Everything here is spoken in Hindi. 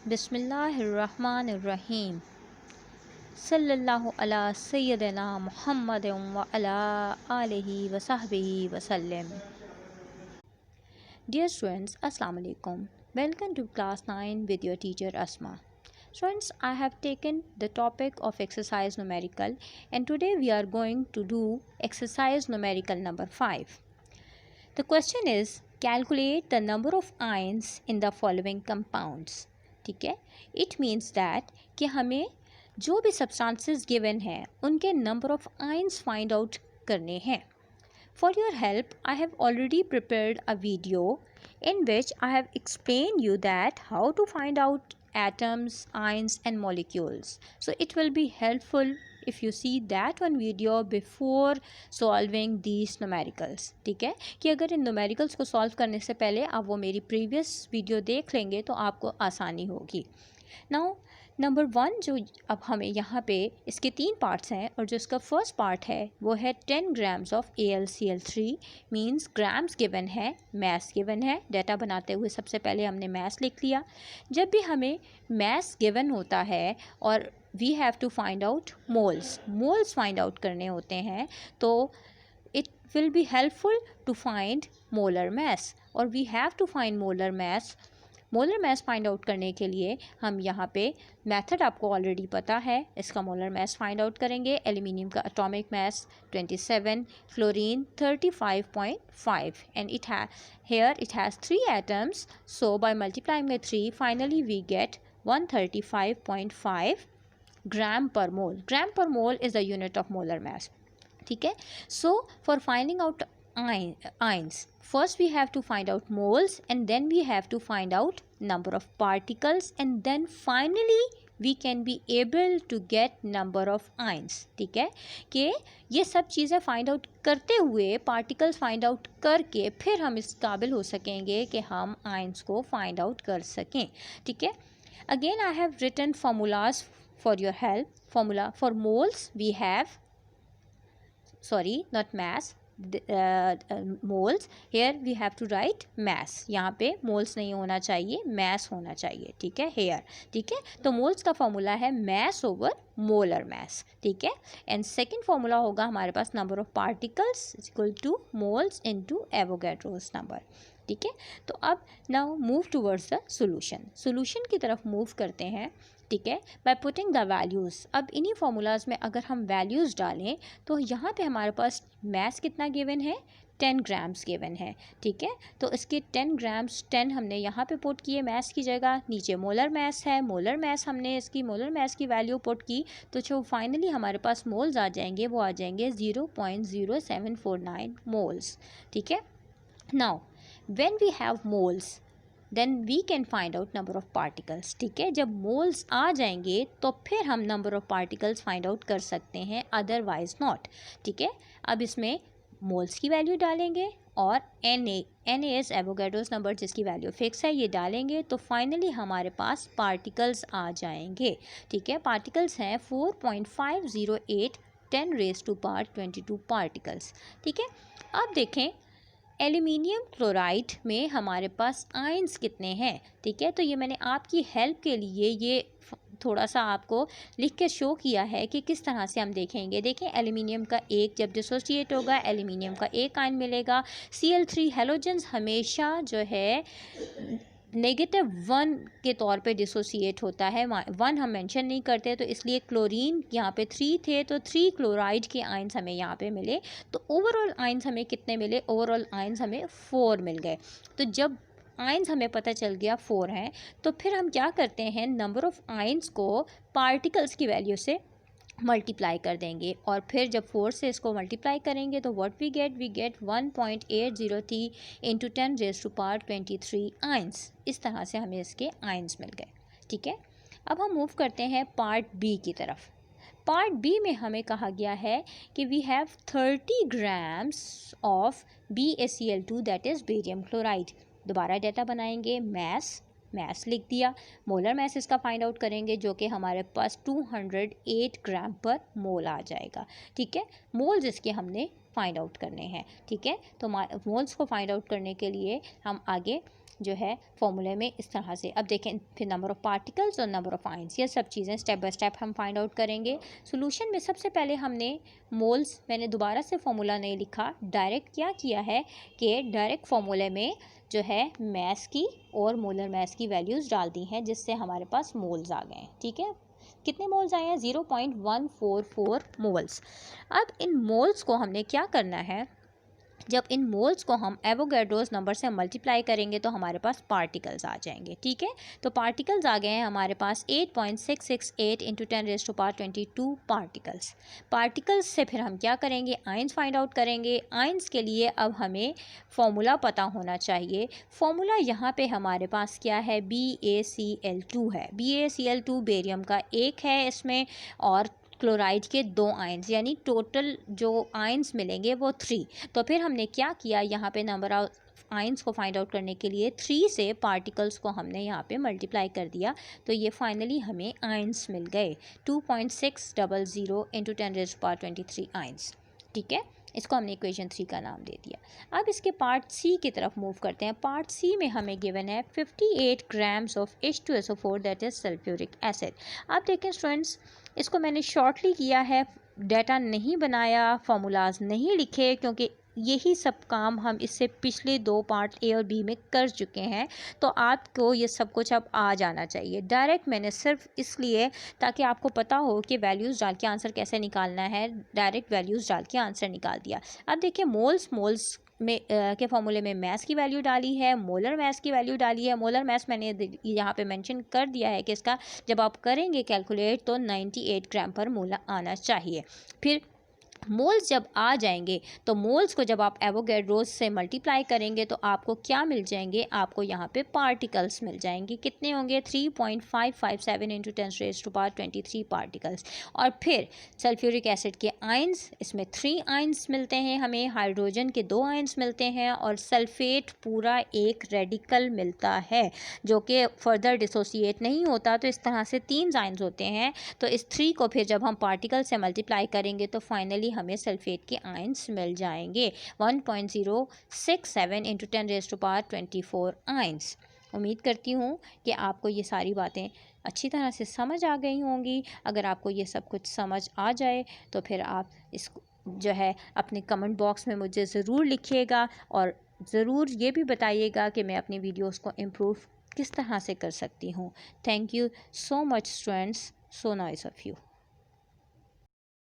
बिस्मिल्लाहिर्रहमानिर्रहीम सल्लल्लाहु अला सय्यदना मुहम्मद व अला आलिहि व सहबिहि वसल्लम। Dear students, Assalamu alaikum. Welcome to class 9 with your teacher Asma. Students, I have taken the topic of exercise numerical and today we are going to do exercise numerical number 5. The question is, calculate the number of ions in the following compounds. ठीक है, इट मीन्स दैट कि हमें जो भी सब्सटेंसेस गिवन है उनके number of ions find out करने हैं. For your help I have already prepared a video in which I have explained you that how to find out atoms, ions and molecules. So it will be helpful if you see that one video before solving these numericals. ठीक है, कि अगर इन numericals को solve करने से पहले आप वो मेरी previous video देख लेंगे तो आपको आसानी होगी. Now नंबर 1 जो अब हमें यहाँ पे इसके 3 पार्ट्स हैं और जो इसका फर्स्ट पार्ट है वो है 10 grams of AlCl3 means grams given है, मैस गिवन है. डाटा बनाते हुए सबसे पहले हमने मैस लिख लिया. जब भी हमें मैस गिवन होता है और we have to find out moles find out करने होते हैं तो it will be helpful to find molar mass और we have to find molar mass find out करने के लिए हम यहाँ पे मेथड आपको ऑलरेडी पता है. इसका मोलर मैस फाइंड आउट करेंगे. एल्यूमिनियम का atomic mass 27, fluorine 35.5 and it has 3 atoms, so by multiplying by 3 finally we get 135.5 gram per mole. Gram per mole is the unit of molar mass. ठीक है, so for finding out ions, first we have to find out moles and then we have to find out number of particles and then finally we can be able to get number of ions. ठीक है, कि ये सब चीज़ें फाइंड आउट करते हुए पार्टिकल्स फाइंड आउट करके फिर हम इस काबिल हो सकेंगे कि हम आयंस को फाइंड आउट कर सकें. ठीक है, again I have written formulas for your help. Formula for moles we have, sorry not mass, moles. Here we have to write mass. यहाँ पे moles नहीं होना चाहिए, mass होना चाहिए. ठीक है, here. ठीक है, तो moles का फॉर्मूला है mass over molar mass. ठीक है, एंड सेकेंड फॉर्मूला होगा हमारे पास number of particles is equal to moles into Avogadro's number. ठीक है, तो अब now move towards the solution की तरफ मूव करते हैं. ठीक है, बाय पुटिंग द वैल्यूज़. अब इन्हीं फार्मूलाज में अगर हम वैल्यूज़ डालें तो यहाँ पे हमारे पास मैस कितना गिवन है, 10 ग्राम्स गिवन है. ठीक है, तो इसके 10 ग्राम्स 10 हमने यहाँ पे पुट किए मैस की जगह. नीचे मोलर मैस है, मोलर मैस हमने इसकी मोलर मैस की वैल्यू पुट की तो जो फाइनली हमारे पास मोल्स आ जाएंगे वो आ जाएंगे 0.0749 मोल्स. ठीक है, now when we have moles then we can find out number of particles. ठीक है, जब moles आ जाएंगे तो फिर हम number of particles find out कर सकते हैं, otherwise not. ठीक है, अब इसमें moles की वैल्यू डालेंगे और Na is Avogadro's number जिसकी वैल्यू फिक्स है, ये डालेंगे तो फाइनली हमारे पास पार्टिकल्स आ जाएंगे. ठीक है, पार्टिकल्स हैं 4.508 10 raised to power 22 पार्टिकल्स. ठीक है, अब देखें एल्यूमिनियम क्लोराइड में हमारे पास आयंस कितने हैं. ठीक है, तो ये मैंने आपकी हेल्प के लिए ये थोड़ा सा आपको लिख के शो किया है कि किस तरह से हम देखेंगे. देखें, एल्यूमिनियम का एक जब डिसोसिएट होगा एल्यूमिनियम का एक आयन मिलेगा. Cl3 हेलोजेंस हमेशा जो है -1 के तौर पे डिसोसिएट होता है. 1 हम मेंशन नहीं करते तो इसलिए क्लोरीन यहाँ पे 3 थे तो 3 क्लोराइड के आयंस हमें यहाँ पे मिले. तो ओवरऑल आयंस हमें कितने मिले, ओवरऑल आयंस हमें 4 मिल गए. तो जब आयंस हमें पता चल गया 4 हैं तो फिर हम क्या करते हैं, नंबर ऑफ़ आयंस को पार्टिकल्स की वैल्यू से मल्टीप्लाई कर देंगे और फिर जब 4 से इसको मल्टीप्लाई करेंगे तो what we get 1.803 into 10 raise to power 23 ions. इस तरह से हमें इसके आयंस मिल गए. ठीक है, अब हम मूव करते हैं पार्ट बी की तरफ. पार्ट बी में हमें कहा गया है कि we have 30 grams of BaCl2 that is barium chloride. दोबारा डाटा बनाएंगे, मैस लिख दिया. मोलर मैस इसका फाइंड आउट करेंगे जो कि हमारे पास 208 ग्राम पर मोल आ जाएगा. ठीक है, मोल्स इसके हमने फाइंड आउट करने हैं. ठीक है, तो मोल्स को फाइंड आउट करने के लिए हम आगे जो है फॉर्मूले में इस तरह से। अब देखें फिर नंबर ऑफ़ पार्टिकल्स और नंबर ऑफ़ आयंस, ये सब चीज़ें स्टेप बाय स्टेप हम फाइंड आउट करेंगे। सॉल्यूशन में सबसे पहले हमने मोल्स, मैंने दोबारा से फॉर्मूला नहीं लिखा, डायरेक्ट क्या किया है कि डायरेक्ट फॉर्मूले में जो है मैस की और मोलर मैस की वैल्यूज़ डाल दी हैं, जिससे हमारे पास मोल्स आ गए। ठीक है, कितने मोल्स आए हैं? 0.144 मोल्स। अब इन मोल्स को हमने क्या करना है, जब इन मोल्स को हम एवोगैड्रोस नंबर से मल्टीप्लाई करेंगे तो हमारे पास पार्टिकल्स आ जाएंगे। ठीक है, तो पार्टिकल्स आ गए हैं हमारे पास 8.668 इंटू 10⁻22 पार्टिकल्स। पार्टिकल्स से फिर हम क्या करेंगे, आयंस फाइंड आउट करेंगे। आयंस के लिए अब हमें फॉर्मूला पता होना चाहिए। फॉर्मूला यहाँ पे हमारे पास क्या है, BaCl2 है। BaCl2 बेरियम का एक है इसमें, और क्लोराइड के 2 आयंस, यानी टोटल जो आयंस मिलेंगे वो 3। तो फिर हमने क्या किया, यहाँ पे नंबर ऑफ आयंस को फाइंड आउट करने के लिए 3 से पार्टिकल्स को हमने यहाँ पे मल्टीप्लाई कर दिया, तो ये फाइनली हमें आयंस मिल गए 2.600 इंटू 10⁻23 आयंस। ठीक है, इसको हमने इक्वेशन 3 का नाम दे दिया। अब इसके पार्ट सी की तरफ मूव करते हैं। पार्ट सी में हमें गिवन है 58 grams of H2SO4 that is sulphuric acid. अब देखें स्टूडेंट्स, इसको मैंने शॉर्टली किया है, डाटा नहीं बनाया, फार्मूलाज नहीं लिखे, क्योंकि यही सब काम हम इससे पिछले 2 पार्ट ए और बी में कर चुके हैं, तो आपको ये सब कुछ अब आ जाना चाहिए। डायरेक्ट मैंने सिर्फ इसलिए ताकि आपको पता हो कि वैल्यूज़ डाल के आंसर कैसे निकालना है, डायरेक्ट वैल्यूज़ डाल के आंसर निकाल दिया। अब देखिए मोल्स में के फॉर्मूले में मैस की वैल्यू डाली है, मोलर मैस की वैल्यू डाली है। मोलर मैस मैंने यहाँ पे मेंशन कर दिया है कि इसका जब आप करेंगे कैलकुलेट तो 98 ग्राम पर मोल आना चाहिए। फिर मोल्स जब आ जाएंगे तो मोल्स को जब आप एवोगैड्रोस से मल्टीप्लाई करेंगे तो आपको क्या मिल जाएंगे, आपको यहाँ पे पार्टिकल्स मिल जाएंगे। कितने होंगे, 3.557 इंटू 10⁻23 पार्टिकल्स। और फिर सल्फ्यूरिक एसिड के आयंस, इसमें 3 आयंस मिलते हैं हमें, हाइड्रोजन के 2 आयंस मिलते हैं, और सल्फेट पूरा एक रेडिकल मिलता है जो कि फर्दर डिसोसिएट नहीं होता। तो इस तरह से 3 आयंस होते हैं। तो इस 3 को फिर जब हम पार्टिकल से मल्टीप्लाई करेंगे तो फाइनली हमें सल्फेट के आयंस मिल जाएंगे 1.067 इंटू 10⁻24 आयंस। उम्मीद करती हूँ कि आपको ये सारी बातें अच्छी तरह से समझ आ गई होंगी। अगर आपको ये सब कुछ समझ आ जाए तो फिर आप इस जो है अपने कमेंट बॉक्स में मुझे ज़रूर लिखिएगा, और ज़रूर ये भी बताइएगा कि मैं अपनी वीडियोस को इम्प्रूव किस तरह से कर सकती हूँ। Thank you so much students, so nice of you.